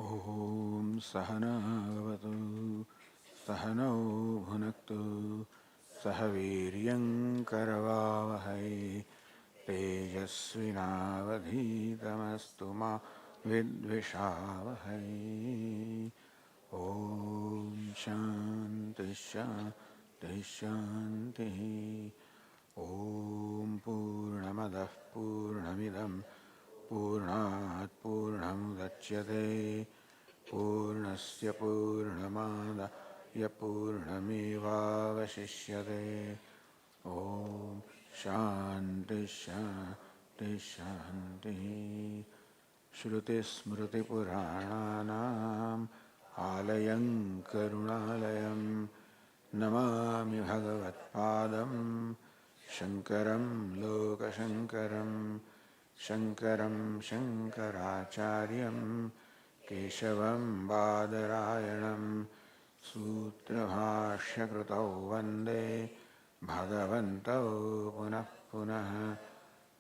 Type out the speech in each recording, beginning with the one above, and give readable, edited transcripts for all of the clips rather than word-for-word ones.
Om Sahanavatu Sahanau Bhunaktu Sahaviryam Karavavahai Tejasvinavadhitamastu ma Vidvishavahai. Om Shanti Shanti Shanti. Om Purnamadah Purnamidam Purnat Purnamudachyate Purnasya Purnamadaya Purnamevavashishyate. Om Shanti Shanti Shanti. Shruti Smriti Purananam Alayam Karunalayam Namami Bhagavatpadam Shankaram Lokashankaram Shankaram Shankaracharyam Keshavam Badarayanam Sutrabhashyakritau Vande Bhagavantau Punah Punah.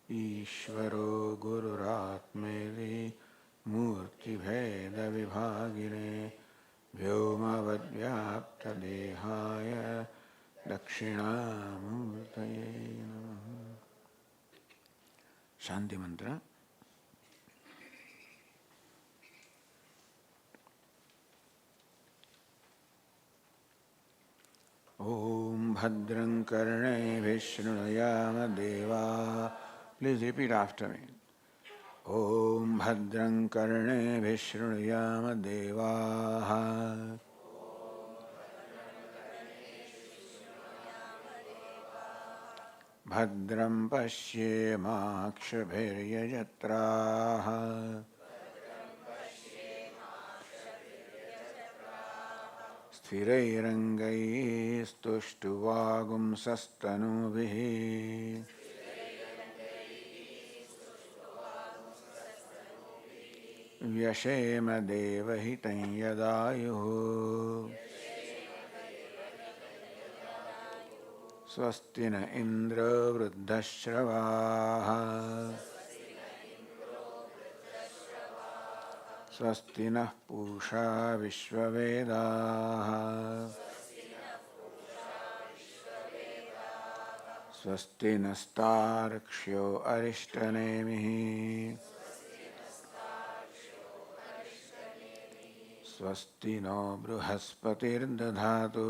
Ishvaro Gururatmedi Murti Bheda Vibhagine Vyomavadvyapta Dehaya Dakshinamurtaye Namaha. Shanti Mantra. Om Bhadram Karne Vishnunayama Deva. Please repeat after me. Om Bhadram Karne Vishnunayama Devaha. Bhadram Pashyemakshabhiryajatraha. Sthirairangai stuštuvagumsastanuvihi. Vyashema devahitam yadayuhu. Swastina indra vruddhashravaha. Swastinah pusha vishvavedaha. Swastinastarksho arishtanemihi. Swasti no bruhaspatir dadhatu.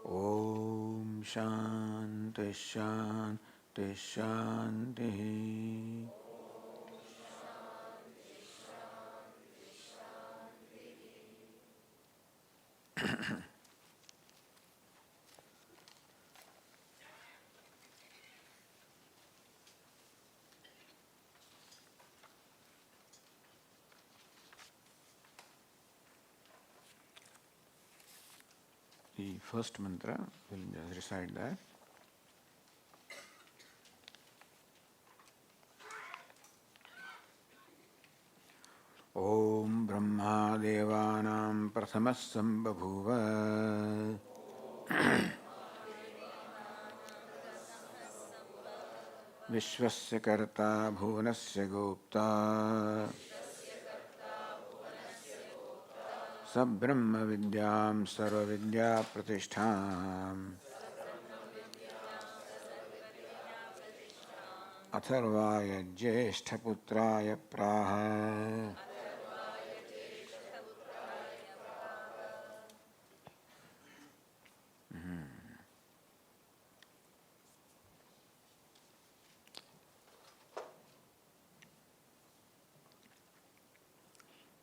Om Shanti Shanti Shanti. The first mantra, we'll just recite that. Om Brahma Devanam Prathamas Sambhabhuva. Vishwasya Karta Bhuvanasya Gupta. Sabrahma Vidyam Sarva Vidya Pratishtham. Atharvaya Jyeshthaputraya Praha.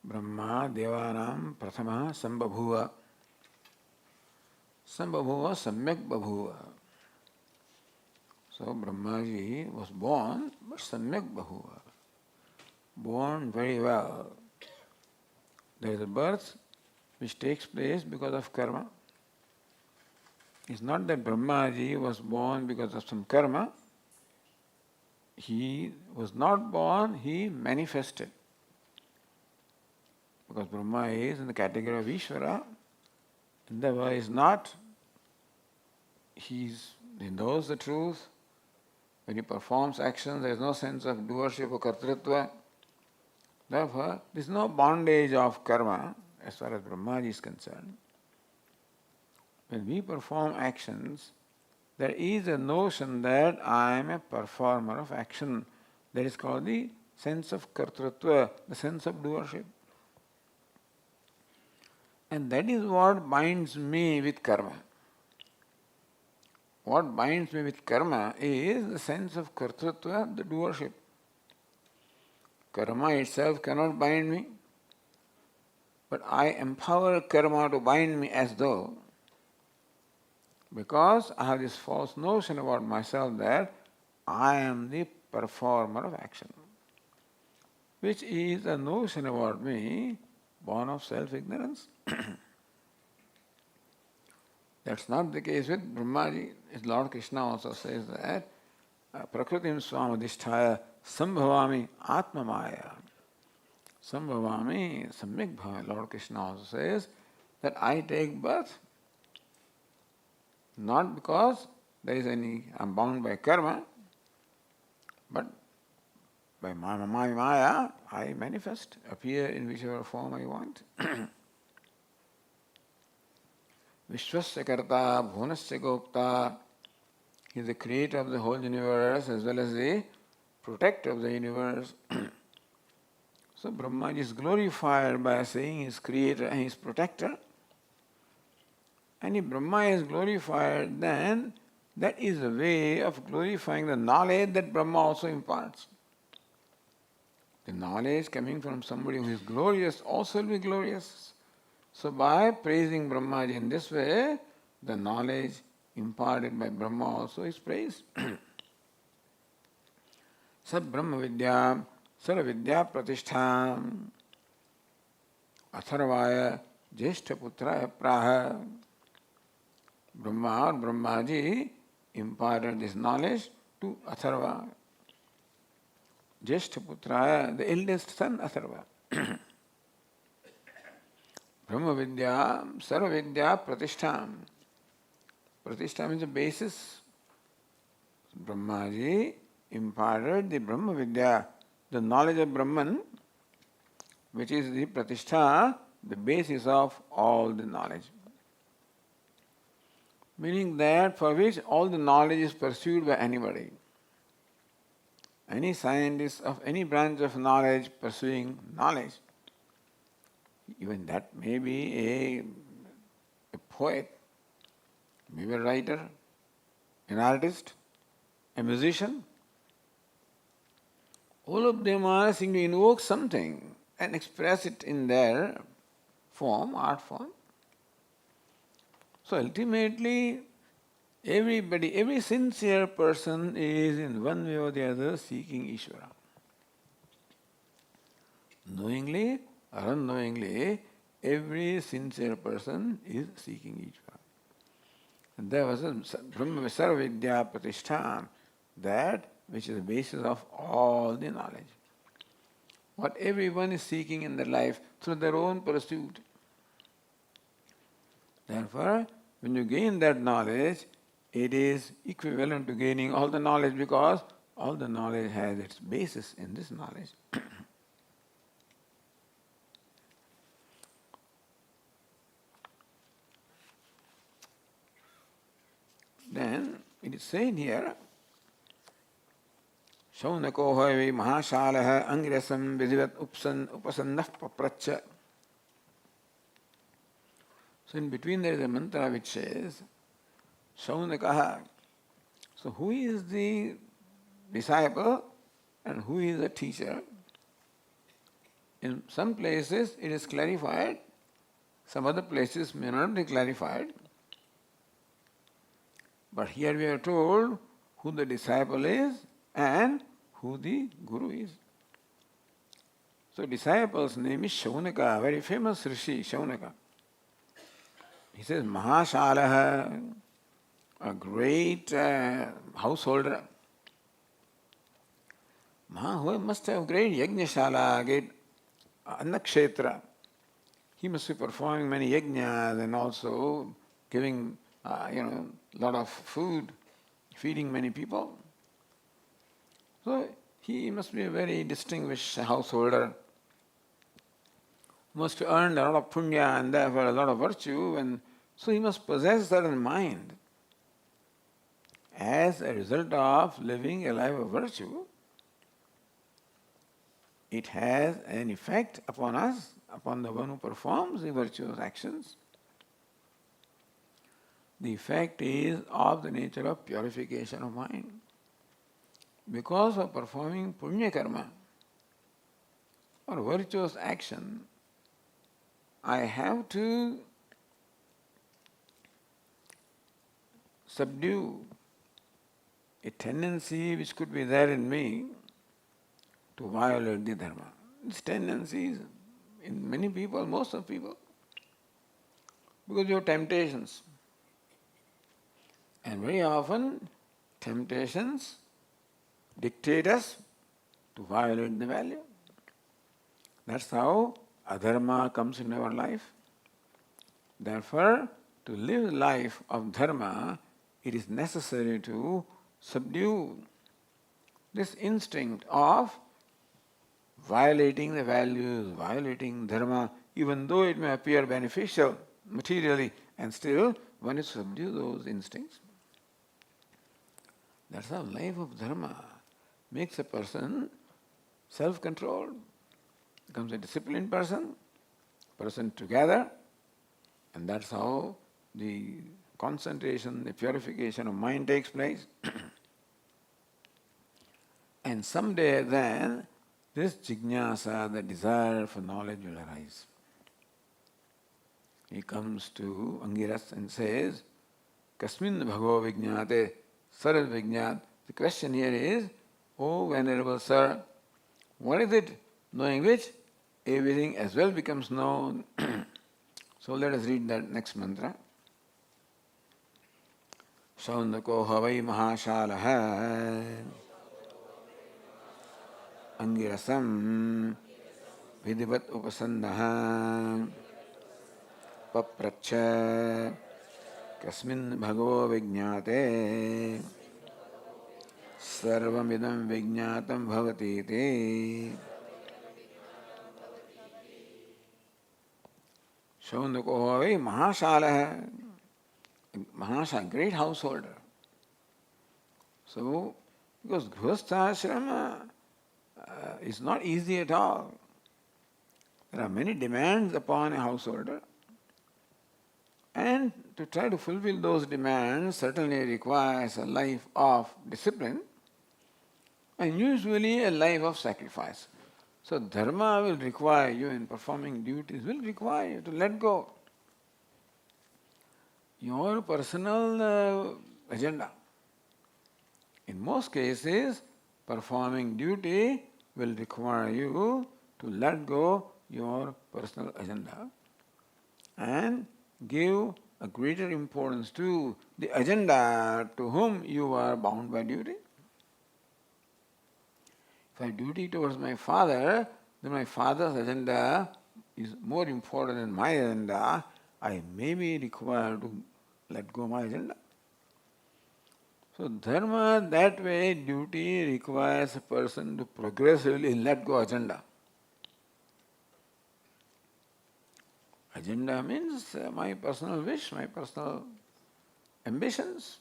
Brahma Devanam Prathama Sambhabhuva. Sambhabhuva Samyak Babhuva. So Brahmaji was born, but Samyak Babhuva. Born very well. There is a birth which takes place because of karma. It's not that Brahmaji was born because of some karma. He was not born, he manifested. Because Brahma is in the category of Ishvara, Indava is not. He knows the truth When he performs actions, there is no sense of doership or kartritva. Therefore, there is no bondage of karma as far as Brahmaji is concerned. When we perform actions, there is a notion that I am a performer of action. That is called the sense of kartritva, the sense of doership. And that is what binds me with karma. What binds me with karma is the sense of kartritva, the doership. Karma itself cannot bind me, but I empower karma to bind me as though, because I have this false notion about myself that I am the performer of action, which is a notion about me born of self-ignorance. That's not the case with Brahmaji. Lord Krishna also says that Prakritim Swamadhisthaya Sambhavami Atmamaya. Sambhavami Samyak Bhava. Lord Krishna also says that I take birth not because I'm bound by karma, but by my Maya, I manifest, appear in whichever form I want. Vishwasya Karta, Bhunasya Gopta. He is the creator of the whole universe as well as the protector of the universe. So Brahma is glorified by saying he is creator and he is protector. And if Brahma is glorified, then that is a way of glorifying the knowledge that Brahma also imparts. The knowledge coming from somebody who is glorious also will be glorious. So by praising Brahmaji in this way, the knowledge imparted by Brahma also is praised. Sab Brahma Vidyam Sara Vidya Pratishtham Atharvaya Jeshta Putraya Praha. Brahma or Brahmaji imparted this knowledge to Atharva, Jeshta Putraya, the eldest son Atharva. Brahma Vidya, Sarva Vidya Pratishtham. Pratishtham is the basis. Brahmaji imparted the Brahma Vidya, the knowledge of Brahman, which is the Pratishtha, the basis of all the knowledge. Meaning that for which all the knowledge is pursued by anybody. Any scientist of any branch of knowledge pursuing knowledge, even that may be a poet, maybe a writer, an artist, a musician. All of them are seeking to invoke something and express it in their form, art form. So ultimately, every sincere person is in one way or the other seeking Ishvara. Knowingly or unknowingly, every sincere person is seeking Ishvara. And there was a Brahma Sarva Vidya Pratishtha, that which is the basis of all the knowledge. What everyone is seeking in their life through their own pursuit. Therefore, when you gain that knowledge, it is equivalent to gaining all the knowledge because all the knowledge has its basis in this knowledge. Then it is saying here, Shaunako hoivi mahashalaha angresam vidhivat upasannah papracha. So in between there is a mantra which says, Shaunakaha. So who is the disciple and who is the teacher? In some places it is clarified, some other places may not be clarified. But here we are told who the disciple is and who the guru is. So disciple's name is Shaunaka, very famous Rishi, Shaunaka. He says, Mahashalaha, a great householder. Who must have great yajnashala, great annakshetra. He must be performing many yajnas and also giving, lot of food, feeding many people. So he must be a very distinguished householder, must have earned a lot of punya and therefore a lot of virtue, and so he must possess a certain mind. As a result of living a life of virtue, it has an effect upon us, upon the one who performs the virtuous actions. The effect is of the nature of purification of mind. Because of performing punya karma or virtuous action, I have to subdue a tendency which could be there in me to violate the dharma. This tendency is in many people, most of people, because you have temptations. And very often, temptations dictate us to violate the value. That's how adharma comes in our life. Therefore, to live a life of dharma, it is necessary to subdue this instinct of violating the values, violating dharma, even though it may appear beneficial materially, and still one is to subdue those instincts. That's how life of dharma makes a person self-controlled, becomes a disciplined person together, and that's how the concentration, the purification of mind takes place. And someday then, this jignasa, the desire for knowledge, will arise. He comes to Angiras and says, Kasmin bhago vijñāte sarad vijñāt. The question here is, O Venerable Sir, what is it knowing which everything as well becomes known? So let us read that next mantra. Shaundako havai mahashalaha Angirasam Vidivat upasannaha Papracha Kasmin bhago vijñāte Sarvamidam vijñātam bhavati te. Shaundako havai mahashalaha. Mahasha, great householder. So, because grihastha is not easy at all. There are many demands upon a householder, and to try to fulfill those demands certainly requires a life of discipline and usually a life of sacrifice. So dharma will require you, in performing duties, will require you to let go your personal agenda. In most cases, performing duty will require you to let go your personal agenda and give a greater importance to the agenda to whom you are bound by duty. If I have duty towards my father, then my father's agenda is more important than my agenda. I may be required to let go my agenda. So dharma, that way, duty requires a person to progressively let go agenda. Agenda means my personal wish, my personal ambitions.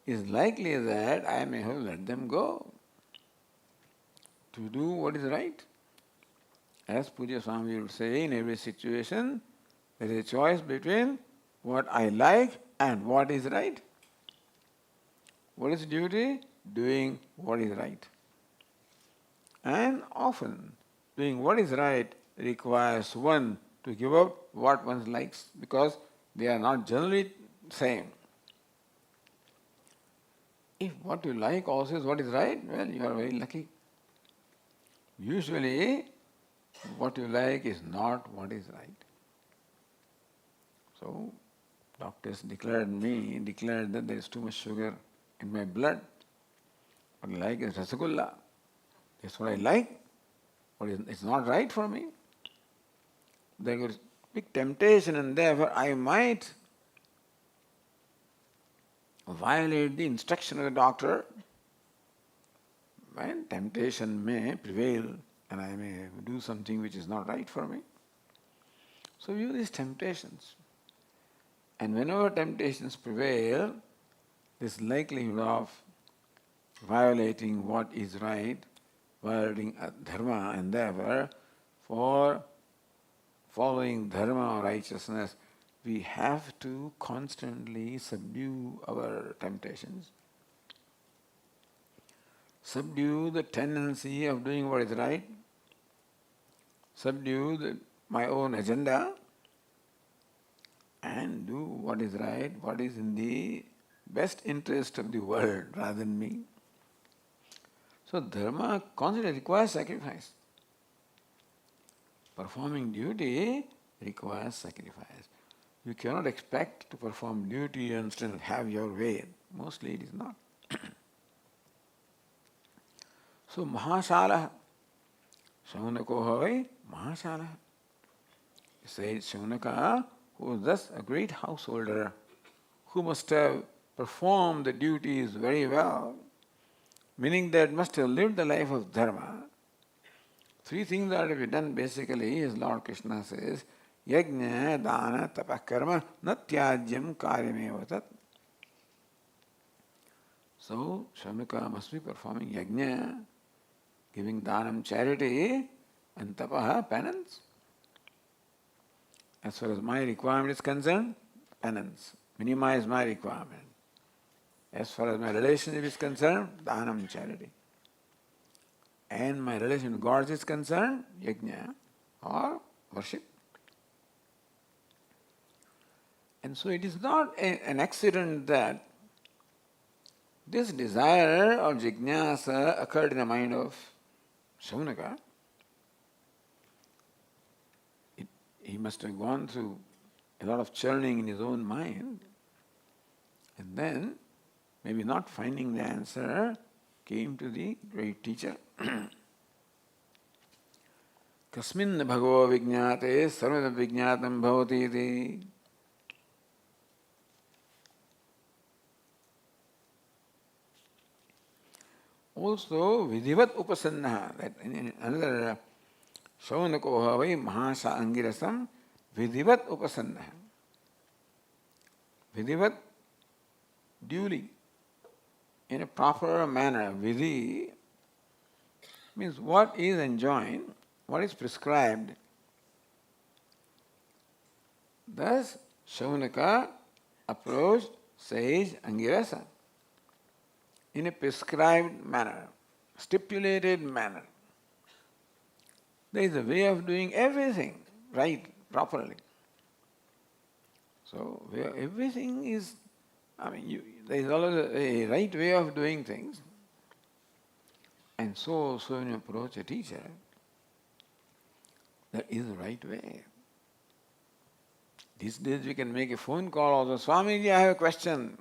It's likely that I may have let them go to do what is right. As Puja Swami would say, in every situation, there is a choice between what I like and what is right. What is duty? Doing what is right. And often, doing what is right requires one to give up what one likes, because they are not generally same. If what you like also is what is right, well, you are very lucky. Usually, what you like is not what is right. So, doctors declared that there is too much sugar in my blood. What I like is rasagulla. That's what I like. It's not right for me. There is big temptation, and therefore I might violate the instruction of the doctor when temptation may prevail and I may do something which is not right for me. So view these temptations. And whenever temptations prevail, this likelihood of violating what is right, violating dharma, and therefore for following dharma or righteousness, we have to constantly subdue our temptations. Subdue the tendency of doing what is right, subdue my own agenda, and do what is right, what is in the best interest of the world rather than me. So dharma constantly requires sacrifice. Performing duty requires sacrifice. You cannot expect to perform duty and still have your way. Mostly it is not. So Mahashala, Shaunako Havai, Mahashala. Says Shaunaka, who was thus a great householder, who must have performed the duties very well, meaning that must have lived the life of dharma. Three things are to be done basically, as Lord Krishna says, yajna, dana, tapa, karma, natyajyam karyameva tat. So, Shaunaka must be performing yajna, giving dhanam, charity, and tapaha, penance. As far as my requirement is concerned, penance. Minimize my requirement. As far as my relationship is concerned, dhanam, charity. And my relation to God is concerned, yajna, or worship. And so it is not an accident that this desire of jignasa occurred in the mind of Shaunaka. He must have gone through a lot of churning in his own mind, and then, maybe not finding the answer, came to the great teacher. Kasmin bhagavo vijñāte sarvada vijñātam bhavati iti. Also, vidhivat upasannaha, that in another Shaunako havai mahasa angirasam vidhivat upasannaha. Vidhivat, duly, in a proper manner. Vidhi means what is enjoined, what is prescribed. Thus, Shaunaka approached sage Angirasa in a prescribed manner, stipulated manner. There is a way of doing everything right, properly. So, everything is, there is always a right way of doing things. And so when you approach a teacher, that is the right way. These days we can make a phone call also, Swamiji, I have a question.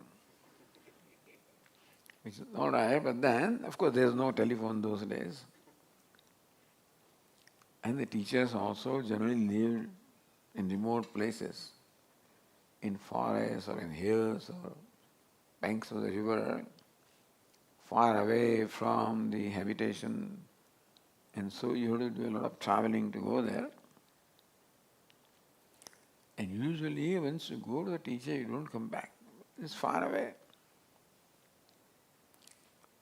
Which is all right, but then, of course, there is no telephone those days. And the teachers also generally lived in remote places, in forests or in hills or banks of the river, far away from the habitation. And so you have to do a lot of traveling to go there. And usually once you go to the teacher, you don't come back. It's far away.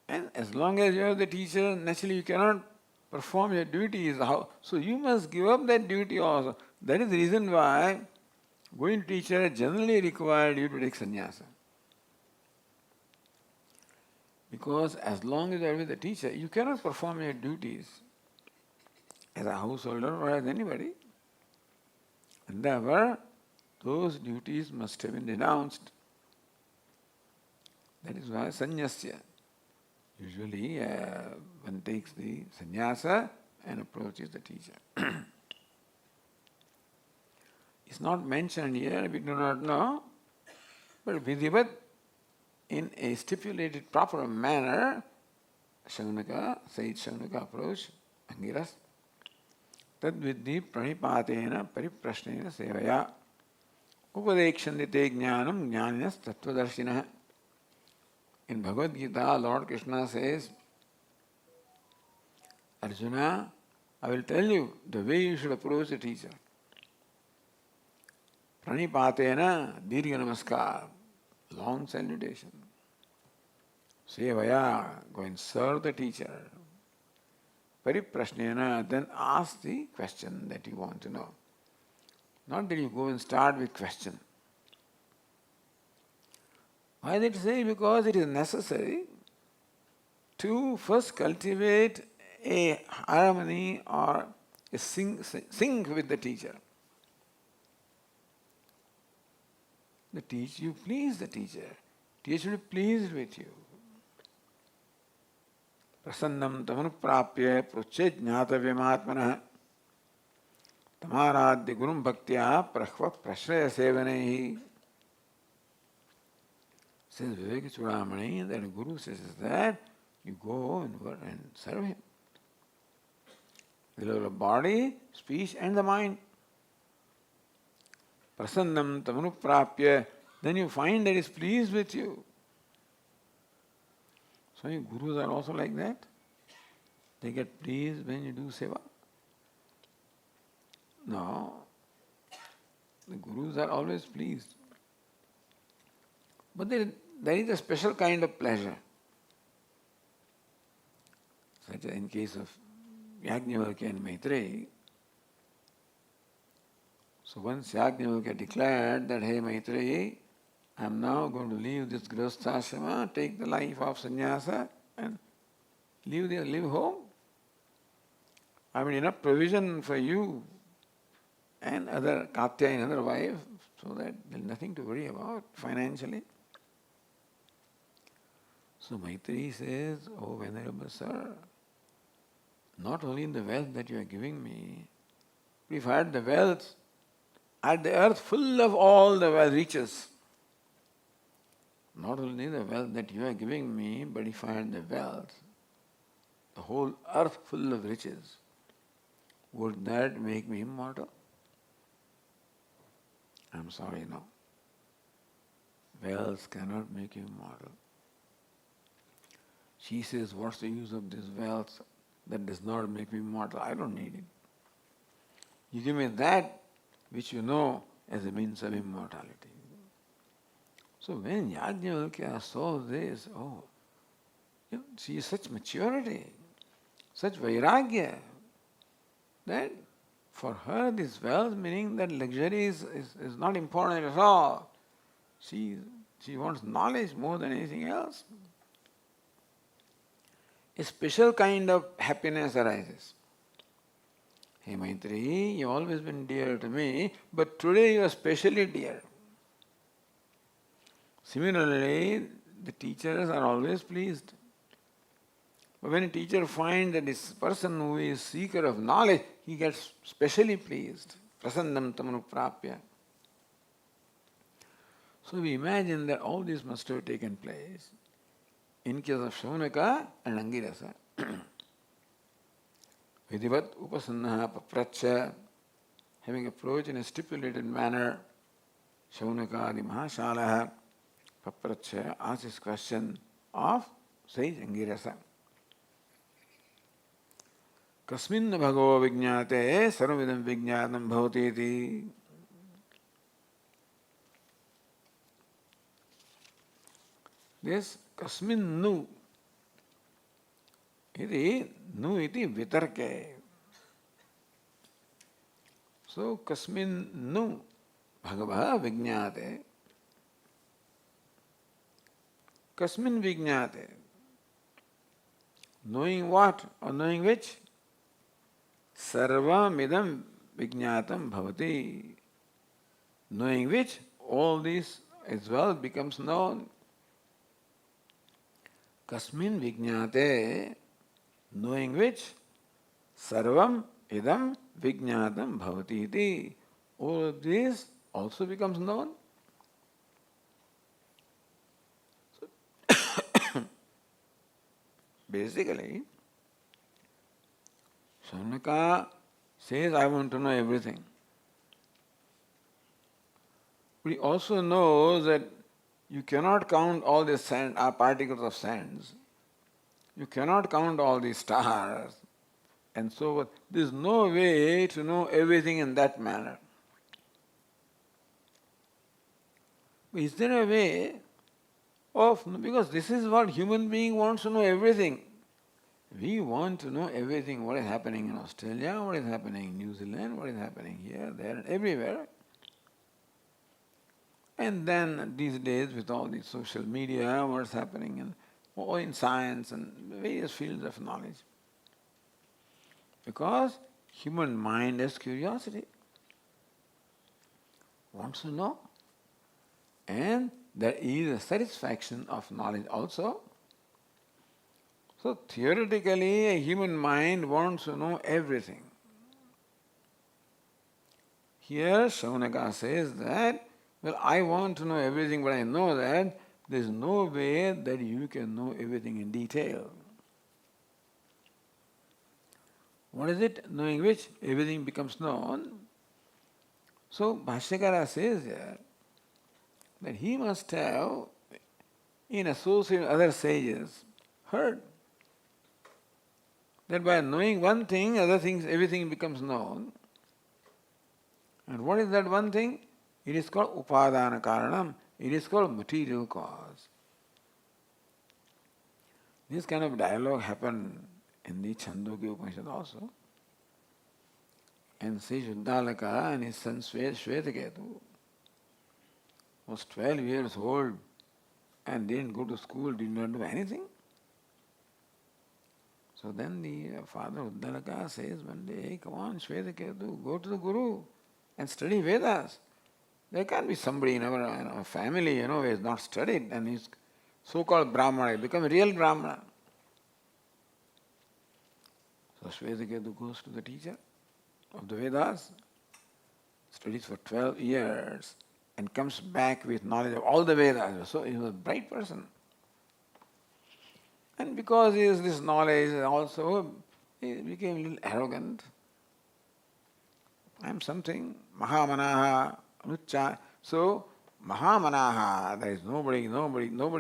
And as long as you have the teacher, naturally you cannot perform your duties. So you must give up that duty also. That is the reason why going to teacher generally required you to take sannyasa. Because as long as you are with the teacher, you cannot perform your duties as a householder or as anybody. And therefore, those duties must have been renounced. That is why sannyasya. Usually one takes the sannyasa and approaches the teacher. It's not mentioned here, we do not know, but vidhivat, in a stipulated proper manner, Shaunaka, Sage Shaunaka approached Angiras. Tad vidhi pranipatena pariprashnena sevaya upadekshantite jnanam jnaninas tattvadarshinaha. In Bhagavad Gita, Lord Krishna says, Arjuna, I will tell you the way you should approach the teacher. Pranipatena dirgha namaskar, long salutation. Sevaya, go and serve the teacher. Pariprashnena, then ask the question that you want to know. Not that you go and start with question. Why did it say? Because it is necessary to first cultivate a harmony or a sync with the teacher. You please the teacher. Teacher should be pleased with you. Prasannam tamanuprapya pruchet jnatavyamaatmanah tamaradya gurum bhaktya prahva prashraya sevanehi. Says Vivek Chudamani, that the Guru says that you go and serve him. The level of body, speech and the mind. Prasannam tamanuprapya, then you find that he is pleased with you. So your gurus are also like that. They get pleased when you do seva. No. The gurus are always pleased. But there is a special kind of pleasure. Such as in case of Yajnavalkya and Maitreyi. So once Yajnavalkya declared that, hey Maitreyi, I am now going to leave this grihasthashrama, take the life of sannyasa and live home. I mean enough provision for you and other Katya and other wife, so that there is nothing to worry about financially. So Maitreyi says, oh Venerable Sir, not only the wealth that you are giving me, but if I had the wealth, I had the earth full of all the riches. Not only the wealth that you are giving me, but if I had the wealth, the whole earth full of riches, would that make me immortal? I'm sorry, no. Wealth cannot make you immortal. She says, what's the use of this wealth that does not make me immortal? I don't need it. You give me that which you know as a means of immortality. So when Yajnavalkya saw this, she is such maturity, such vairagya, that for her this wealth, meaning that luxury is not important at all. She wants knowledge more than anything else. A special kind of happiness arises. Hey Maitreyi, you have always been dear to me, but today you are specially dear. Similarly, the teachers are always pleased. But when a teacher finds that this person who is seeker of knowledge, he gets specially pleased. Prasannam tamanuprapya. So we imagine that all this must have taken place in case of Shaunaka and Angirasa. Vidivat upasannaha papracha, having approached in a stipulated manner, Shaunaka adi mahashalaha papracha asks his question of sage Angirasa. Kasmin bhago vijñāte sarvavidam vijñātam bhavati iti. This kasmin nu iti vitarke. So kasmin nu bhagavah vijñāte. Kasmin vijñāte. Knowing what or knowing which? Sarvamidam vijñātam bhavati. Knowing which all this as well becomes known. Kasmin vijñāte, knowing which sarvam idam vijñātam bhavati iti. All of this also becomes known. So basically, Shaunaka says, I want to know everything. But he also knows that you cannot count all these particles of sands. You cannot count all these stars. and so forth. There is no way to know everything in that manner. Is there a way of, because this is what human being wants to know everything. We want to know everything, what is happening in Australia, what is happening in New Zealand, what is happening here, there, and everywhere. And then these days with all the social media, what's happening in science and various fields of knowledge. Because human mind has curiosity, wants to know. And there is a satisfaction of knowledge also. So theoretically, a human mind wants to know everything. Here Shaunaka says that, well, I want to know everything, but I know that there is no way that you can know everything in detail. What is it? Knowing which everything becomes known. So Bhashyakara says here that he must have, in association with other sages, heard that by knowing one thing, other things, everything becomes known. And what is that one thing? It is called upadana karanam. It is called material cause. This kind of dialogue happened in the Chandogya also. And Sri Shuddhalaka and his son Shvetaketu was 12 years old and didn't go to school, did not do anything. So then the father Uddalaka says one day, hey, come on Shvetaketu, go to the Guru and study Vedas. There can't be somebody in our family, who has not studied and is so-called Brahmana, become a real Brahmana. So Shvetaketu goes to the teacher of the Vedas, studies for 12 years and comes back with knowledge of all the Vedas. So he was a bright person. And because he has this knowledge also, he became a little arrogant. I am something, Mahamanaha, Anucha. So, Mahamanaha, there is nobody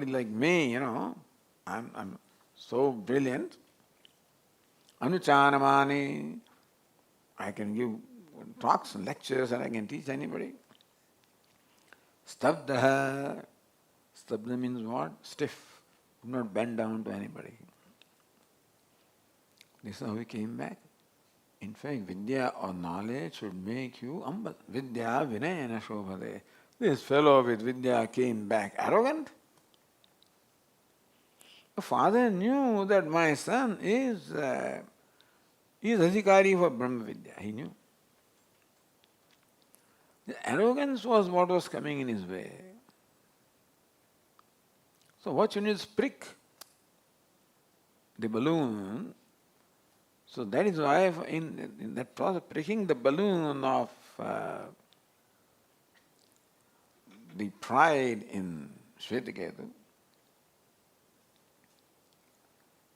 like me, I'm so brilliant. Anuchanamani, I can give talks and lectures and I can teach anybody. Stabdaha, stabda means what? Stiff, do not bend down to anybody. This is how he came back. In fact, Vidya or knowledge should make you humble. Vidya vinayana shobhade. This fellow with Vidya came back arrogant. The father knew that my son is adhikari for Brahma Vidya. He knew. The arrogance was what was coming in his way. So what you need is prick the balloon. So that is why in that process, pricking the balloon of the pride in Shvetaketu,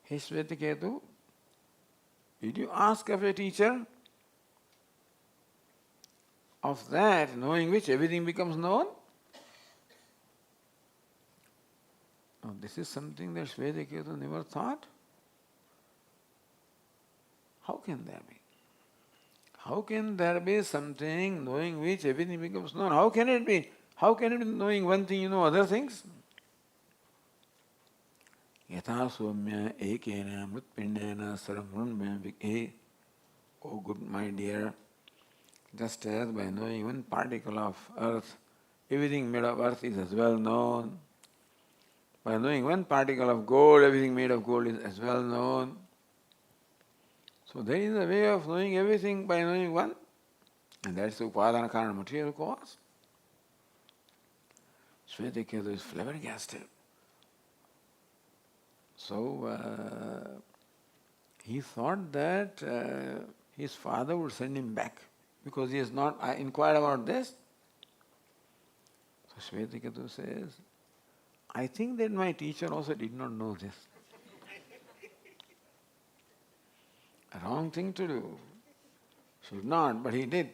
hey Shvetaketu, did you ask of a teacher of that, knowing which everything becomes known? Now this is something that Shvetaketu never thought. How can there be? How can there be something knowing which everything becomes known? How can it be? How can it be knowing one thing you know other things? Yatha somya ekena mritpindena saramrunmya vikhe. Oh good my dear, just as by knowing one particle of earth, everything made of earth is as well known. By knowing one particle of gold, everything made of gold is as well known. So there is a way of knowing everything by knowing one, and that's the upadana karana material cause. Shvetaketu is flabbergasted. So he thought that his father would send him back because he has not inquired about this. So Shvetaketu says, I think that my teacher also did not know this. A wrong thing to do. Should not, but he did.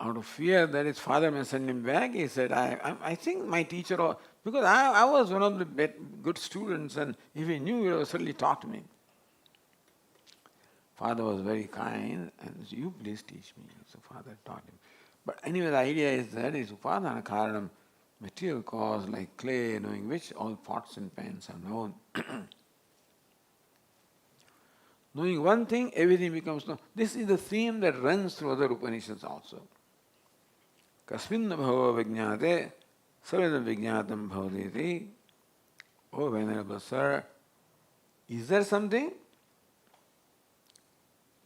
Out of fear that his father may send him back, he said, I think my teacher, because I was one of the good students, and if he knew, he would have certainly taught me. father was very kind and said, you please teach me. So father taught him. But anyway, the idea is that is upadana karanam, material cause like clay, knowing which all pots and pans are known. Knowing one thing, everything becomes known. This is the theme that runs through other Upanishads also. Kasminna bhava vijñāte, sarvedam vijñātam bhavadeti. Oh, Venerable Sir, is there something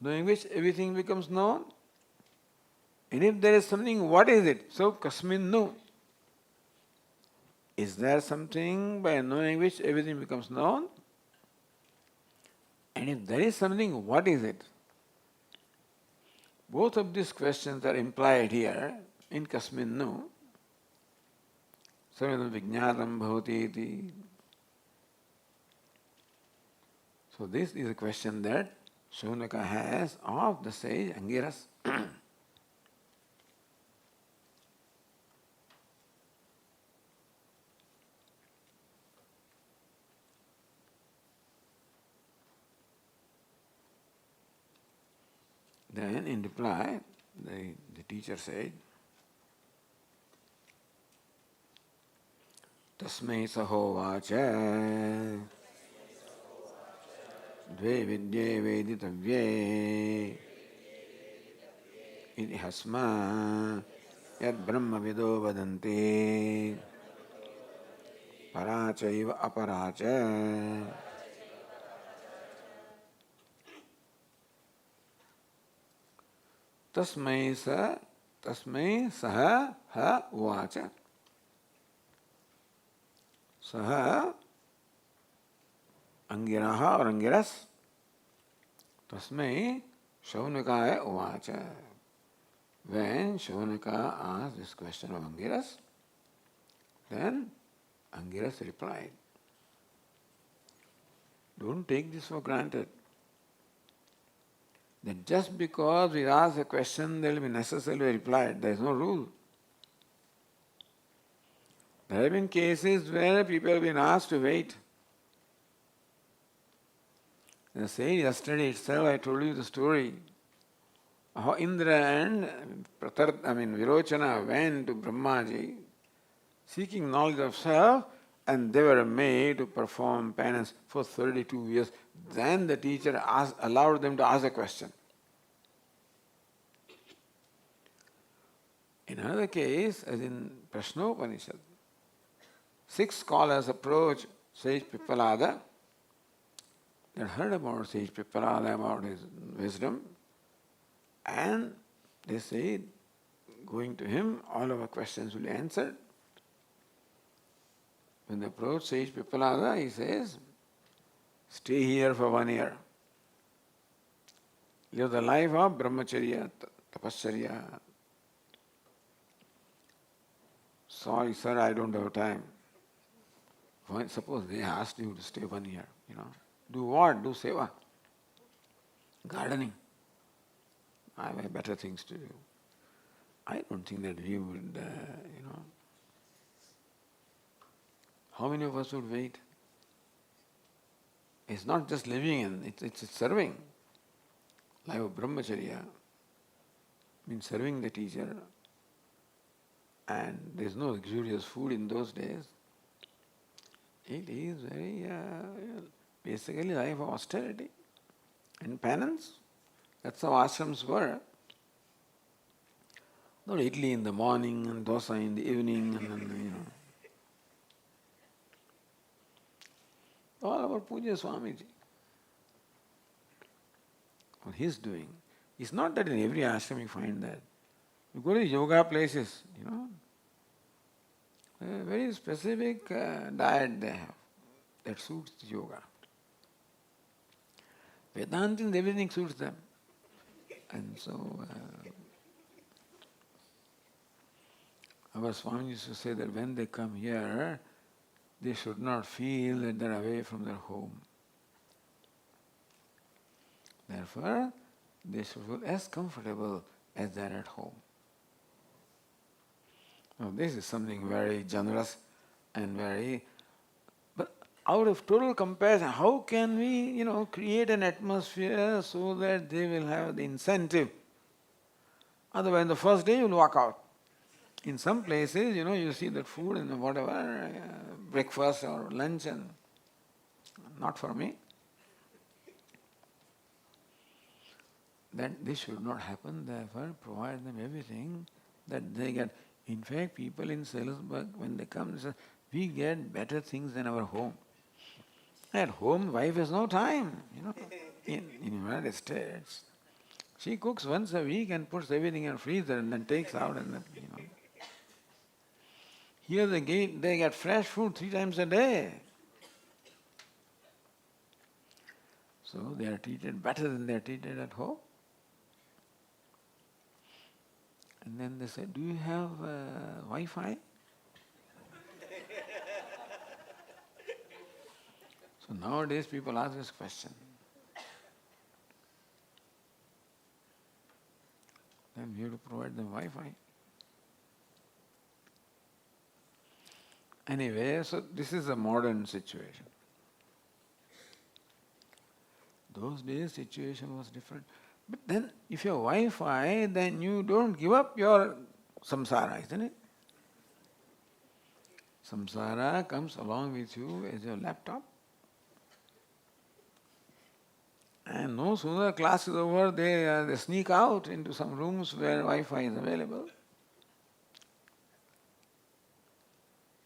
knowing which everything becomes known? And if there is something, what is it? So, kasminnu. Is there something by knowing which everything becomes known? And if there is something, what is it? Both of these questions are implied here in kasminnu. Sarvedam vijñātam bhavati iti. So this is a question that Shaunaka has of the sage Angiras. Then in reply, the teacher said, Tasmai sahovacha dve vidye veditavye iti hasma yad brahma vido vadanti parachaiva aparacha. Tasmai saha ha uvacha. Saha Angiraha or Angiras. Tasmai Shaunakaya uvacha. When Shaunaka asked this question of Angiras, then Angiras replied. Don't take this for granted. That just because we ask a question, there will be necessarily replied. There is no rule. There have been cases where people have been asked to wait. I said yesterday itself, I told you the story how Indra and Virochana went to Brahmaji seeking knowledge of self, and they were made to perform penance for 32 years. Then the teacher allowed them to ask a question. In another case, as in Prashnopanishad, 6 scholars approached sage Pippalada. They had heard about sage Pippalada, about his wisdom, and they said, going to him, all our questions will be answered. When they approach sage Pippalada, he says, stay here for 1 year. Live the life of brahmacharya, tapasarya. Sorry, sir, I don't have time. Suppose they asked you to stay 1 year, Do what? Do seva. Gardening. I have better things to do. I don't think that we would, How many of us would wait? It's not just living in, it's serving. Life of brahmacharya means serving the teacher, and there's no luxurious food in those days. It is very, basically life of austerity and penance. That's how ashrams were. Not idli in the morning and dosa in the evening and then, All about Puja Swamiji. What he's doing. It's not that in every ashram you find that. You go to the yoga places, a very specific diet they have that suits the yoga. Vedantins, everything suits them. And so, our Swami used to say that when they come here, they should not feel that they are away from their home. Therefore, they should feel as comfortable as they are at home. Now, this is something very generous and very... But out of total compassion, how can we, create an atmosphere so that they will have the incentive? Otherwise, the first day you will walk out. In some places, you see that food and whatever, breakfast or lunch, and not for me. That this should not happen, therefore provide them everything that they get. In fact, people in Salzburg, when they come, they say, we get better things than our home. At home, wife has no time, In United States, she cooks once a week and puts everything in a freezer and then takes out and then, Here they get fresh food 3 times a day. So they are treated better than they are treated at home. And then they say, do you have Wi-Fi? So nowadays people ask this question. Then we have to provide them Wi-Fi. Anyway, so this is a modern situation. Those days situation was different. But then if you have Wi-Fi, then you don't give up your samsara, isn't it? Samsara comes along with you as your laptop. And no sooner class is over, they sneak out into some rooms where Wi-Fi is available.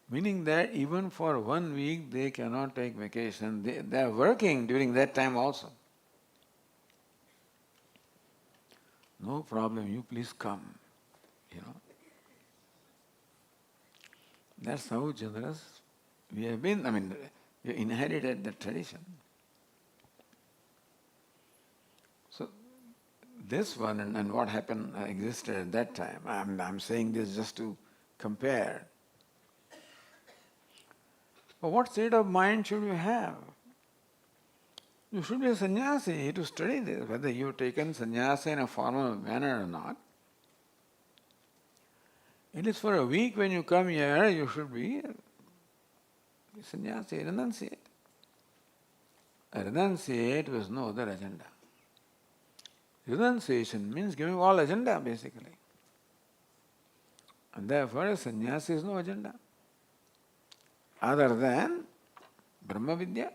Meaning that even for 1 week they cannot take vacation. They are working during that time also. No problem, you please come. That's how generous we have been. We inherited that tradition. So this one and what happened existed at that time. I'm saying this just to compare. But what state of mind should you have? You should be a sannyasi to study this, whether you've taken sannyasa in a formal manner or not. It is for a week when you come here, you should be a sannyasi, renunciate. A renunciate with no other agenda. Renunciation means giving all agenda, basically. And therefore, a sannyasi is no agenda other than Brahma Vidya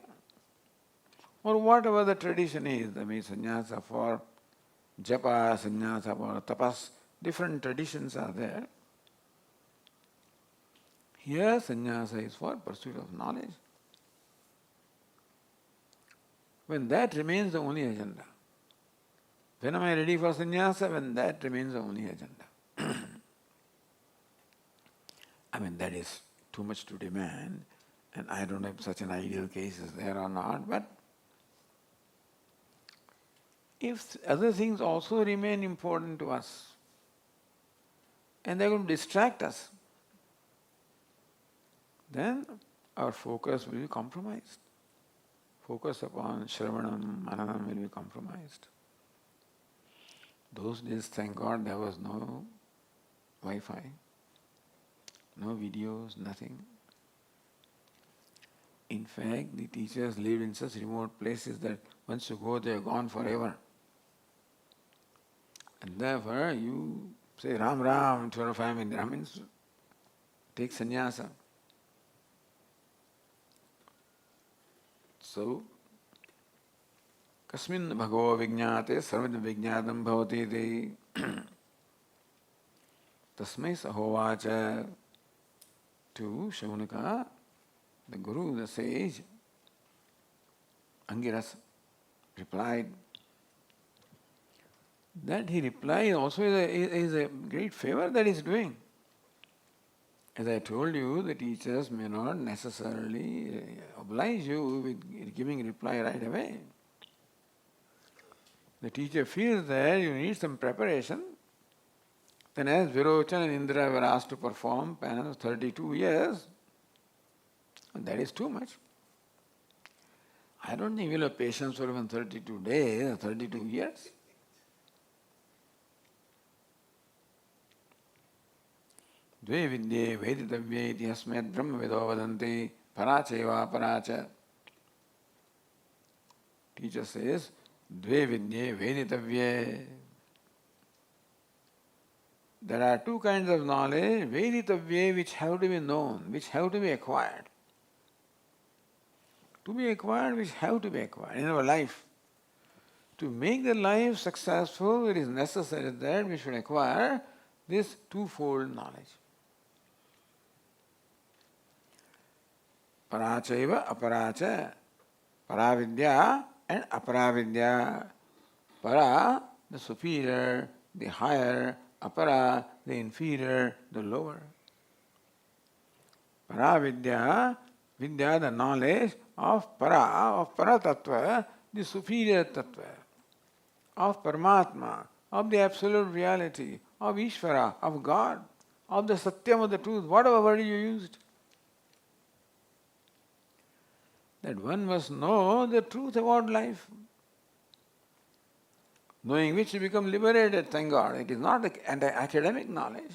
or whatever the tradition is. Sannyasa for japa, sannyasa for tapas, different traditions are there. Here, sannyasa is for pursuit of knowledge. When that remains the only agenda. When am I ready for sannyasa? When that remains the only agenda. That is too much to demand, and I don't know if such an ideal case is there or not, but if other things also remain important to us, and they're going to distract us, then our focus will be compromised. Focus upon Shravanam, Mananam will be compromised. Those days, thank God, there was no Wi-Fi, no videos, nothing. In fact, the teachers lived in such remote places that once you go, they are gone forever. And therefore, you say Ram Ram to your family. That means take sannyasa. So, kasmin bhagavo vijñāte sarvada vijñātam bhavati te tasmai sahovacha. To Shaunaka, the Guru, the sage, Angiras replied. That he replied also is a great favor that he is doing. As I told you, the teachers may not necessarily oblige you with giving reply right away. The teacher feels that you need some preparation. Then as Virochan and Indra were asked to perform penance 32 years, that is too much. I don't think we'll have patience for even 32 days or 32 years. Dve vidye veditavye iti asmet brahma vedo vadanti Paracheva paracha. Teacher says, Dve vidye veditavye. There are two kinds of knowledge, veditavye, which have to be known, which have to be acquired. To be acquired, which have to be acquired in our life. To make the life successful, it is necessary that we should acquire this twofold knowledge. Parachaiva aparacha. Paravidya and aparavidya. Para, the superior, the higher. Apara, the inferior, the lower. Paravidya, vidya, the knowledge of para tattva, the superior tattva, of Paramatma, of the absolute reality, of Ishvara, of God, of the Satyam, of the truth, whatever word you used. That one must know the truth about life, knowing which you become liberated, thank God. It is not an academic knowledge.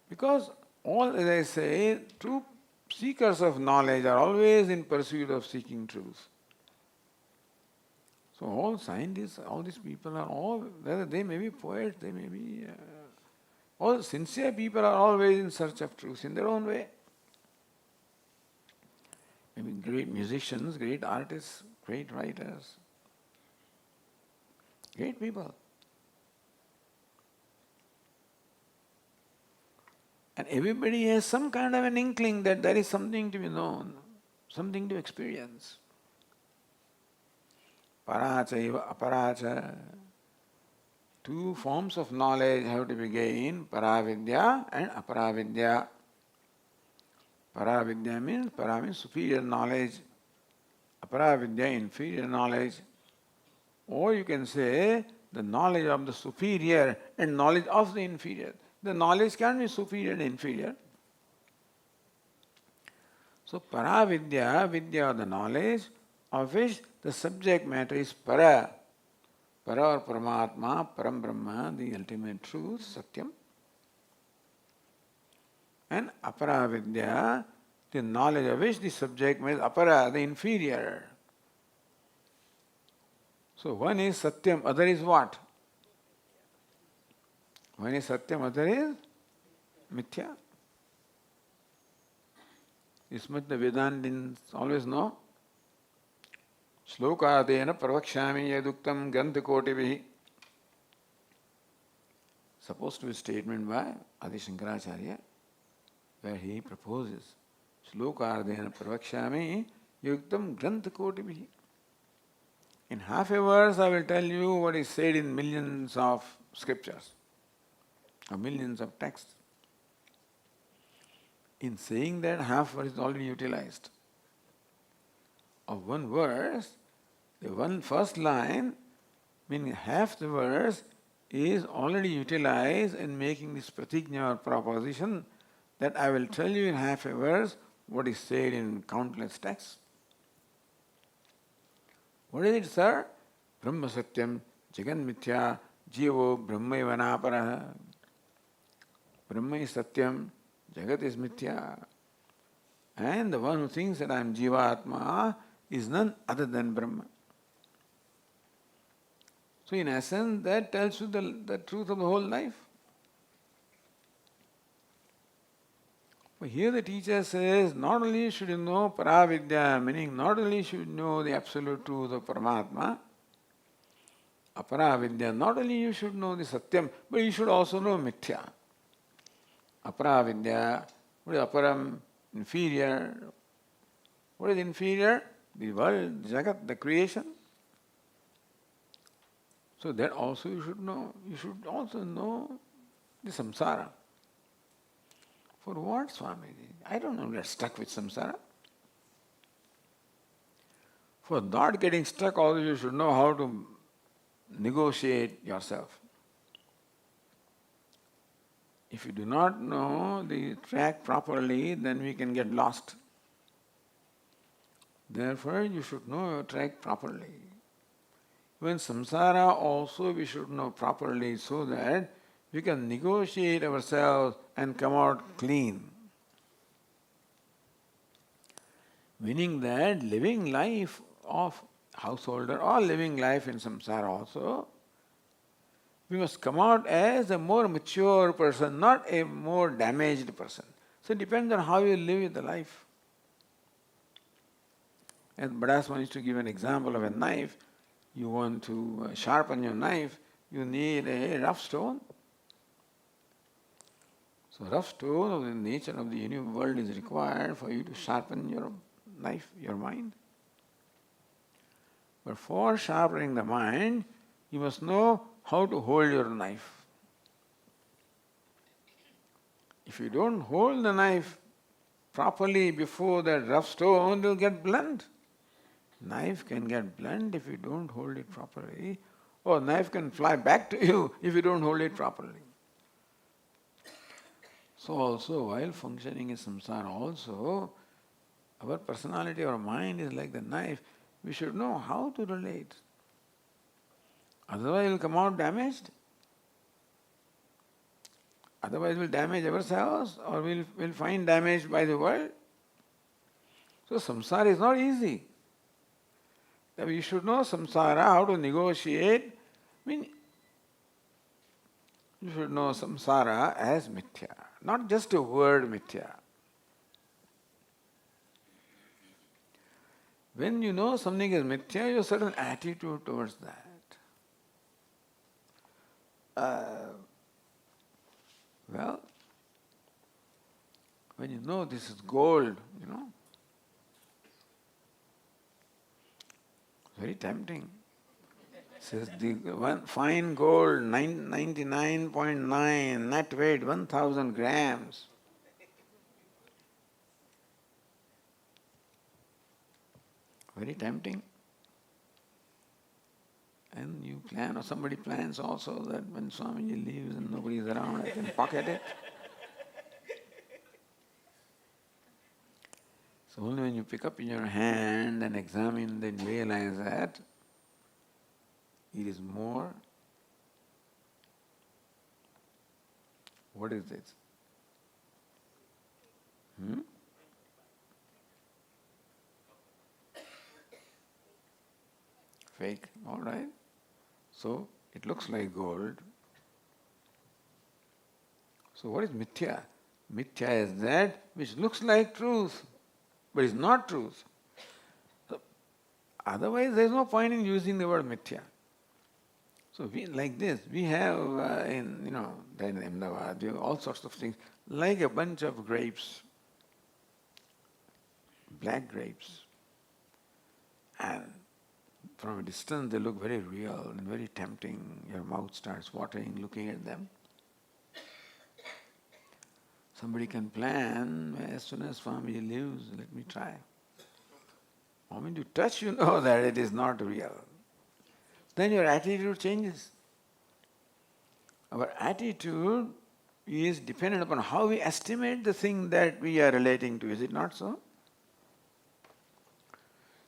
Because all, as I say, true seekers of knowledge are always in pursuit of seeking truth. So all scientists, all these people are all, whether they may be poets, they may be, all sincere people are always in search of truth in their own way. Maybe great musicians, great artists, great writers, great people. And everybody has some kind of an inkling that there is something to be known, something to experience. Parachaiva aparacha. Two forms of knowledge have to be gained, paravidya and aparavidya. Paravidya means, para means superior knowledge, aparavidya inferior knowledge. Or you can say the knowledge of the superior and knowledge of the inferior. The knowledge can be superior and inferior. So paravidya, vidya, the knowledge of which the subject matter is para. Para or Paramatma, Param Brahma, the ultimate truth, Satyam. And aparavidya, the knowledge of which the subject matter is apara, the inferior. So one is Satyam, other is what? One is Satyam, other is Mithya. This much the Vedantins always know. Slokadena pravakshami yaduktam granthakotibhi. Supposed to be a statement by Adi Shankaracharya, where he proposes Slokadena pravakshami yaduktam granthakotibhi. In half a verse I will tell you what is said in millions of scriptures, or millions of texts. In saying that, half verse is already utilized. Of one verse, the one first line, meaning half the verse, is already utilized in making this pratigna or proposition that I will tell you in half a verse what is said in countless texts. What is it, sir? Brahma Satyam, Jagan Mithya, Jivo Brahmaiva Naparaha. Brahma is Satyam, Jagat is Mithya. And the one who thinks that I am Jiva-Atma is none other than Brahma. So in essence, that tells you the truth of the whole life. But here the teacher says, not only should you know Paravidya, meaning not only should you know the absolute truth of Paramatma, Aparavidya, not only you should know the Satyam, but you should also know Mithya. Aparavidya, what is Aparam? Inferior. What is inferior? The world, the Jagat, the creation. So that also you should know. You should also know the samsara. For what, Swamiji? I don't know, get stuck with samsara. For not getting stuck, also you should know how to negotiate yourself. If you do not know the track properly, then we can get lost. Therefore, you should know your track properly. When samsara also we should know properly so that we can negotiate ourselves and come out clean. Meaning that living life of householder or living life in samsara also, we must come out as a more mature person, not a more damaged person. So it depends on how you live the life. As Badaswan used to give an example of a knife, you want to sharpen your knife, you need a rough stone. So rough stone of the nature of the universe world is required for you to sharpen your knife, your mind. But for sharpening the mind, you must know how to hold your knife. If you don't hold the knife properly before that rough stone, it will get blunt. Knife can get blunt if you don't hold it properly, or knife can fly back to you if you don't hold it properly. So also, while functioning in samsara also, our personality, our mind is like the knife. We should know how to relate. Otherwise, we'll come out damaged. Otherwise, we'll damage ourselves or we'll find damage by the world. So, samsara is not easy. We should know samsara, how to negotiate. I mean, you should know samsara as mithya, not just a word mithya. When you know something is mithya, you have a certain attitude towards that. Well, when you know this is gold, very tempting. Says the one fine gold, 99.9, net weight 1,000 grams. Very tempting. And you plan, or somebody plans also that when Swamiji leaves and nobody is around, I can pocket it. So only when you pick up in your hand and examine, then you realize that it is more. What is this? Fake, all right. So it looks like gold. So what is mithya? Mithya is that which looks like truth, but is not truth. So otherwise, there is no point in using the word mithya. So we like this. We have in Ahmedabad, we have all sorts of things like a bunch of grapes, black grapes, and from a distance they look very real and very tempting. Your mouth starts watering looking at them. Somebody can plan, as soon as Swami leaves, let me try. The moment you touch, you know that it is not real. Then your attitude changes. Our attitude is dependent upon how we estimate the thing that we are relating to. Is it not so?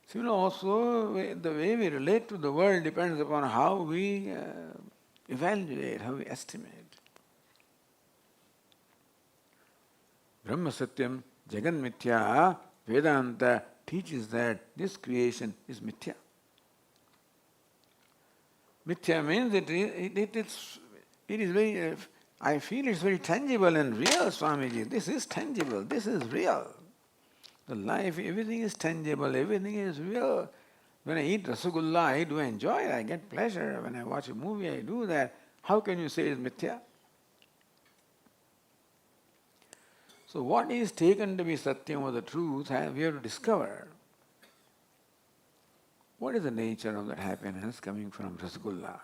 So, also the way we relate to the world depends upon how we evaluate, how we estimate. Brahma Satyam Jagan Mithya, Vedanta teaches that this creation is mithya. Mithya means it is very, I feel it's very tangible and real, Swamiji. This is tangible, this is real. The life, everything is tangible, everything is real. When I eat rasagulla, I do enjoy it, I get pleasure. When I watch a movie, I do that. How can you say it's mithya? So what is taken to be satyam or the truth, we have to discover. What is the nature of that happiness coming from rasagulla?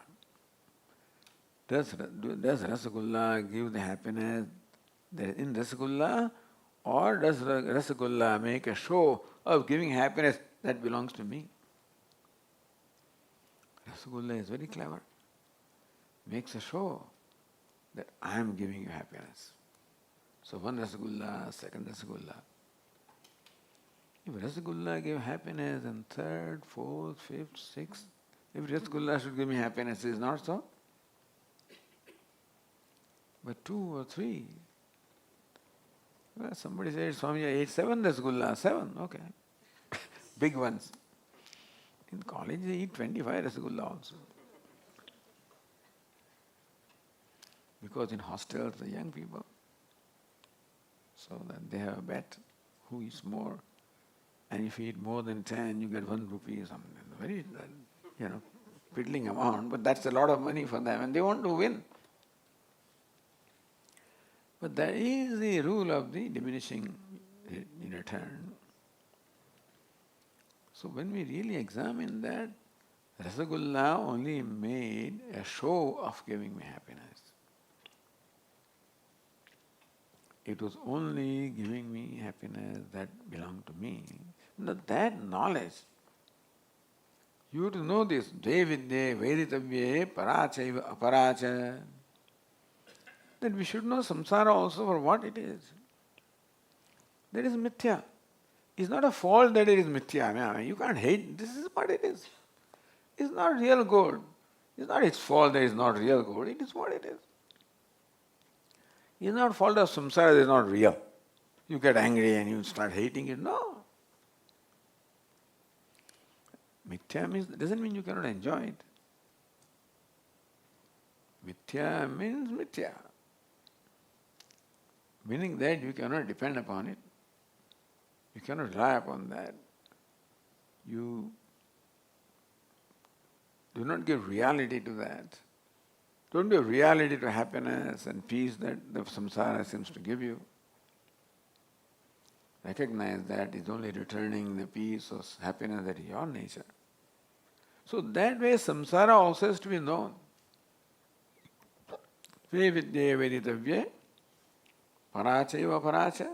Does rasagulla give the happiness that is in rasagulla, or does rasagulla make a show of giving happiness that belongs to me? Rasagulla is very clever. Makes a show that I am giving you happiness. So one rasagulla, second rasagulla. If rasagulla gave happiness, then third, fourth, fifth, sixth, every rasagulla should give me happiness, is not so? But 2 or 3. Well, somebody said, Swami, I ate 7 rasgulla. 7, okay. big ones. In college they eat 25 rasgulla also. Because in hostels the young people, so that they have a bet who eats more. And if you eat more than 10, you get 1 rupee or something. Very, piddling amount, but that's a lot of money for them and they want to win. But that is the rule of the diminishing in return. So when we really examine that, Rasagulla only made a show of giving me happiness. It was only giving me happiness that belonged to me. Now that knowledge, you have to know this, Devidye Veditavye Parachaiva Aparacha, that we should know samsara also for what it is. That is mithya. It's not a fault that it is mithya. I mean, you can't hate, this is what it is. It's not real gold. It's not its fault that it's not real gold, it is what it is. It's not fault of samsara that it's not real. You get angry and you start hating it. No. Mithya doesn't mean you cannot enjoy it. Mithya means mithya. Meaning that you cannot depend upon it. You cannot rely upon that. You do not give reality to that. Don't give reality to happiness and peace that the samsara seems to give you. Recognize that it's only returning the peace or happiness that is your nature. So that way samsara also has to be known. Ve vidye veditavye parachaiva paracha.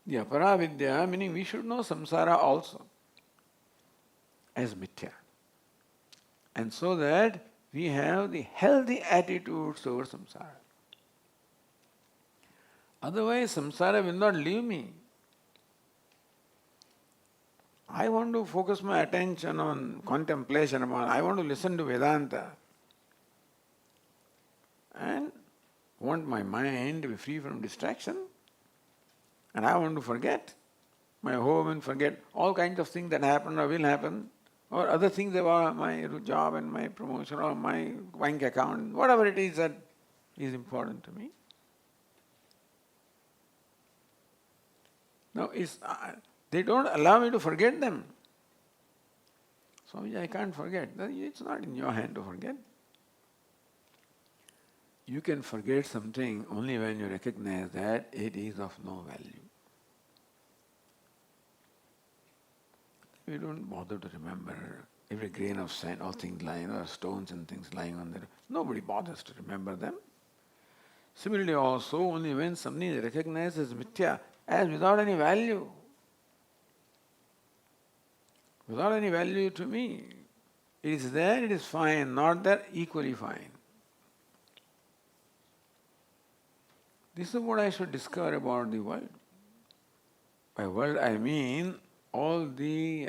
The apara vidya, meaning we should know samsara also as mithya. And so that we have the healthy attitudes towards samsara. Otherwise, samsara will not leave me. I want to focus my attention on contemplation, I want to listen to Vedanta. And want my mind to be free from distraction. And I want to forget my home and forget all kinds of things that happen or will happen, or other things about my job and my promotion or my bank account, whatever it is that is important to me. No, they don't allow me to forget them. Swami, I can't forget. It's not in your hand to forget. You can forget something only when you recognize that it is of no value. We don't bother to remember every grain of sand or things lying, or stones and things lying on there. Nobody bothers to remember them. Similarly also, only when something is recognized as mithya, as without any value. Without any value to me. It is there, it is fine, not there, equally fine. This is what I should discover about the world. By world I mean all the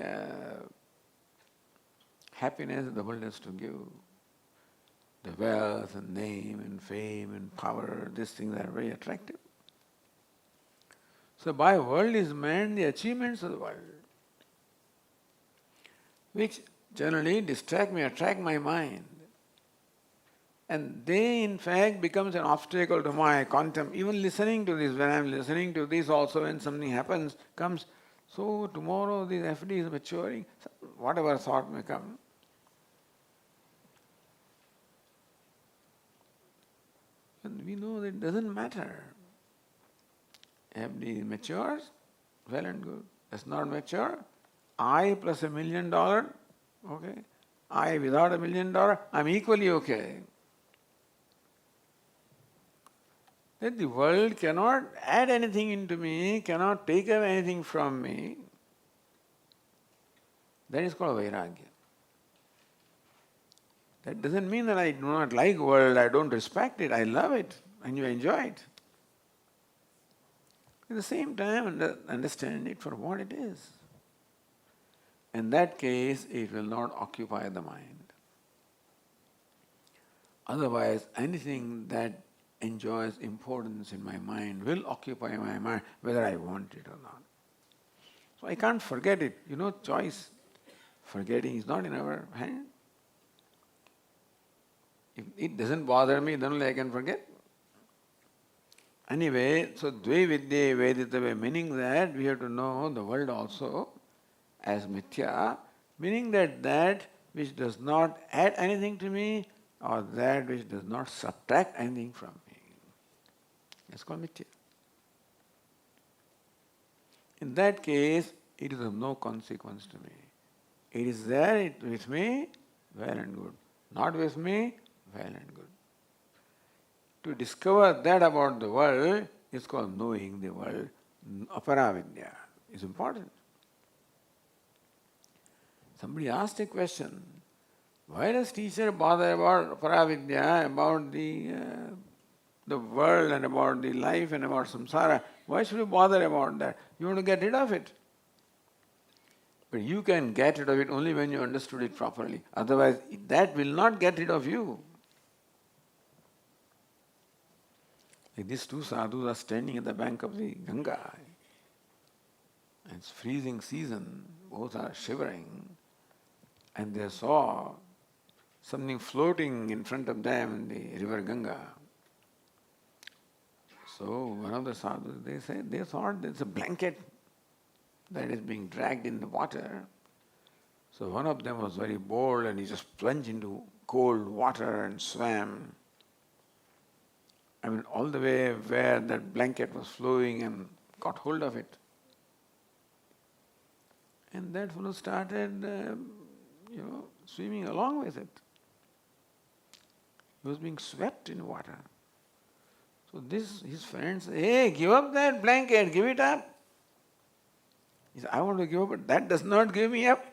happiness the world has to give. The wealth and name and fame and power, these things are very attractive. So by world is meant the achievements of the world, which generally distract me, attract my mind. And they in fact becomes an obstacle to my contemplation. Even listening to this, when I am listening to this also, when something happens, comes, so tomorrow this FD is maturing, whatever thought may come. And we know that it doesn't matter. FD matures, well and good. Does not mature, I plus $1 million, okay. I without $1 million, I'm equally okay. That the world cannot add anything into me, cannot take away anything from me. That is called vairagya. That doesn't mean that I do not like world, I don't respect it, I love it and you enjoy it. At the same time, understand it for what it is. In that case, it will not occupy the mind. Otherwise, anything that enjoys importance in my mind will occupy my mind whether I want it or not. So I can't forget it. Choice. Forgetting is not in our hand. If it doesn't bother me, then only I can forget. Anyway, so Dve Vidye Veditave, meaning that we have to know the world also as mithya, meaning that which does not add anything to me or that which does not subtract anything from me. That's called mithya. In that case, it is of no consequence to me. It is there with me, well and good. Not with me, well and good. To discover that about the world is called knowing the world. Aparavidya is important. Somebody asked a question, why does teacher bother about aparavidya, about the world and about the life and about samsara? Why should you bother about that? You want to get rid of it. But you can get rid of it only when you understood it properly. Otherwise, that will not get rid of you. Like these two sadhus are standing at the bank of the Ganga. It's freezing season. Both are shivering. And they saw something floating in front of them in the river Ganga. So one of the sadhus, they thought there's a blanket that is being dragged in the water. So one of them was very bold and he just plunged into cold water and swam. All the way where that blanket was flowing and got hold of it. And that fellow started, swimming along with it. He was being swept in water. So his friends said, hey, give up that blanket, give it up. He said, I want to give up, but that does not give me up.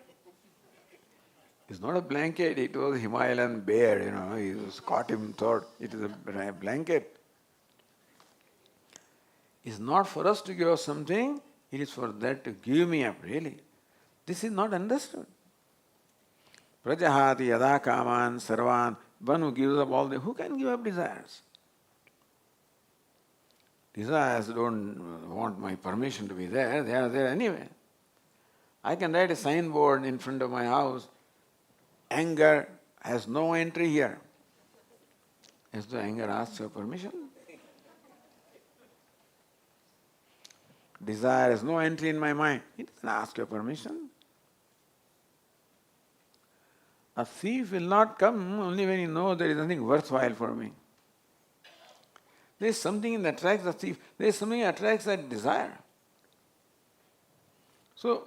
It's not a blanket, it was a Himalayan bear, he was caught him, thought it is a blanket. It's not for us to give up something, it is for that to give me up, really. This is not understood. Prajahati yada kaman sarvan, one who gives up who can give up desires? Desires don't want my permission to be there, they are there anyway. I can write a signboard in front of my house, anger has no entry here. As though anger asks your permission. Desire has no entry in my mind, it doesn't ask your permission. A thief will not come only when you know there is nothing worthwhile for me. There is something that attracts the thief. There is something that attracts that desire. So,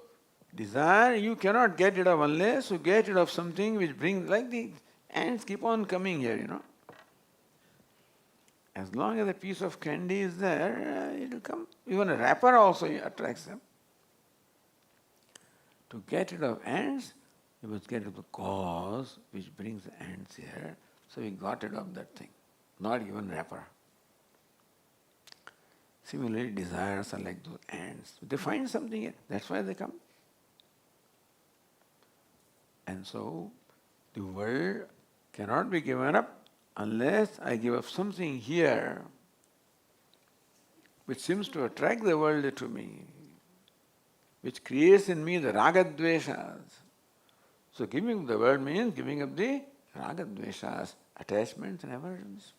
desire you cannot get rid of unless you get rid of something which brings, like the ants keep on coming here, As long as a piece of candy is there, it will come. Even a wrapper also attracts them. To get rid of ants, you must get rid of the cause which brings the ants here. So we got rid of that thing, not even wrapper. Similarly, desires are like those ants. They find something here, that's why they come. And so, the world cannot be given up unless I give up something here which seems to attract the world to me, which creates in me the ragadveshas. So giving up the world means giving up the ragadveshas, attachments and aversions.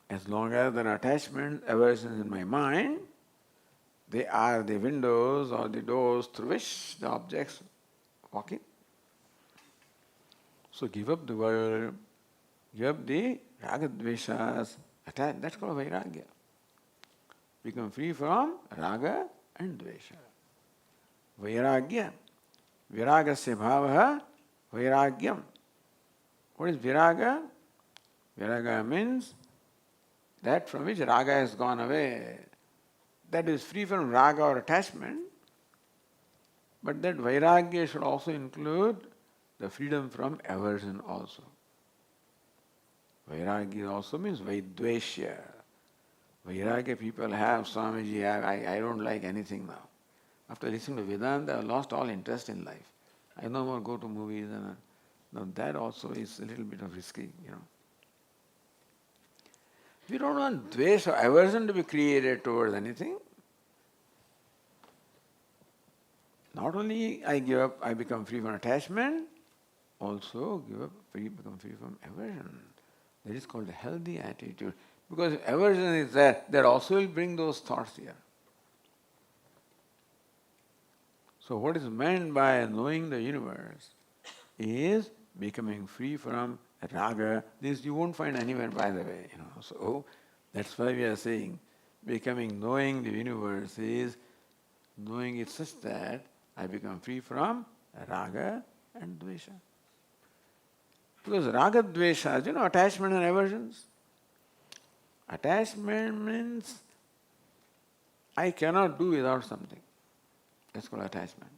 As long as there are attachments, aversions in my mind, they are the windows or the doors through which the objects walk in. So give up the world, give up the ragadveshas, that's called vairagya. Become free from raga and dvesha. Vairagya. Viragasya bhavaha vairagyam. What is viraga? Viraga means that from which raga has gone away. That is free from raga or attachment. But that vairagya should also include the freedom from aversion also. Vairagya also means vaidveshya. Vairagya people have, Swamiji, I don't like anything now. After listening to Vedanta, I lost all interest in life. I no more go to movies and now that also is a little bit of risky, We don't want dvesh or aversion to be created towards anything. Not only I give up, I become free from attachment, also become free from aversion. That is called a healthy attitude. Because if aversion is there, that also will bring those thoughts here. So what is meant by knowing the universe is becoming free from raga. This you won't find anywhere, by the way. So that's why we are saying knowing the universe is knowing it such that I become free from raga and dvesha. Because raga, dvesha, attachment and aversions. Attachment means I cannot do without something. That's called attachment.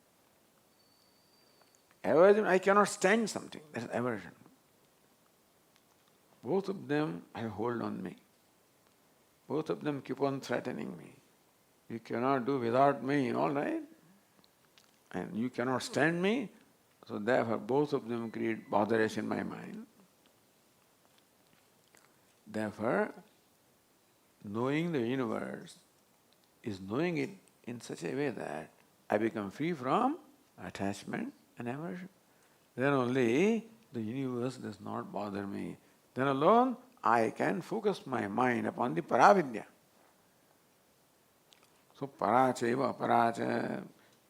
Aversion, I cannot stand something. That's aversion. Both of them have hold on me. Both of them keep on threatening me. You cannot do without me, all right? And you cannot stand me, so therefore both of them create botheration in my mind. Therefore, knowing the universe is knowing it in such a way that I become free from attachment and aversion. Then only the universe does not bother me. Then alone I can focus my mind upon the paravidya. So paracheva aparacha,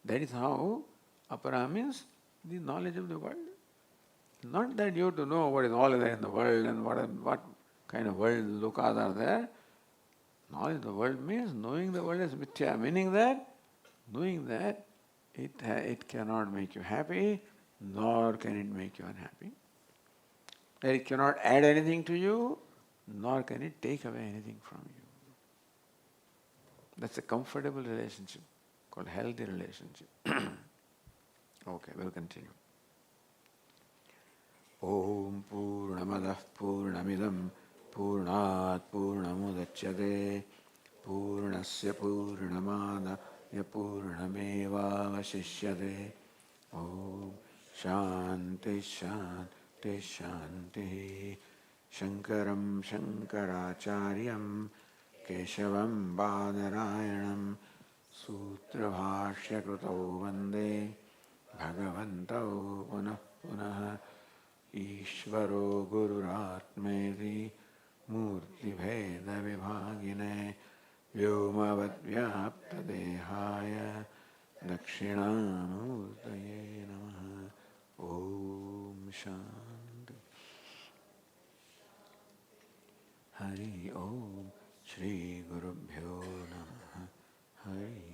that is how apara means the knowledge of the world. Not that you have to know what is all there in the world and what kind of world lokas are there. Knowledge of the world means knowing the world is mithya, meaning that knowing that it cannot make you happy, nor can it make you unhappy. That it cannot add anything to you, nor can it take away anything from you. That's a comfortable relationship, called healthy relationship. Okay, we'll continue. Om Purnamadah Purnamidam Purnat Purnamudachyate Purnasya Purnamadaya Purnamevavashishyate. Om Shanti Shanti Shanti. Shankaram Shankaracharyam Keshavam Badarayanam Sutra Kruto Vande Bhagavantau Punah Punah Ishvaro Gururatmeti Murti Bheda Vibhagine Vyomavad Vyapta Dehaya Dakshinamurtaye Namaha. Om Shanti. Hari Om Shri Gurubhyo Namaha. Hari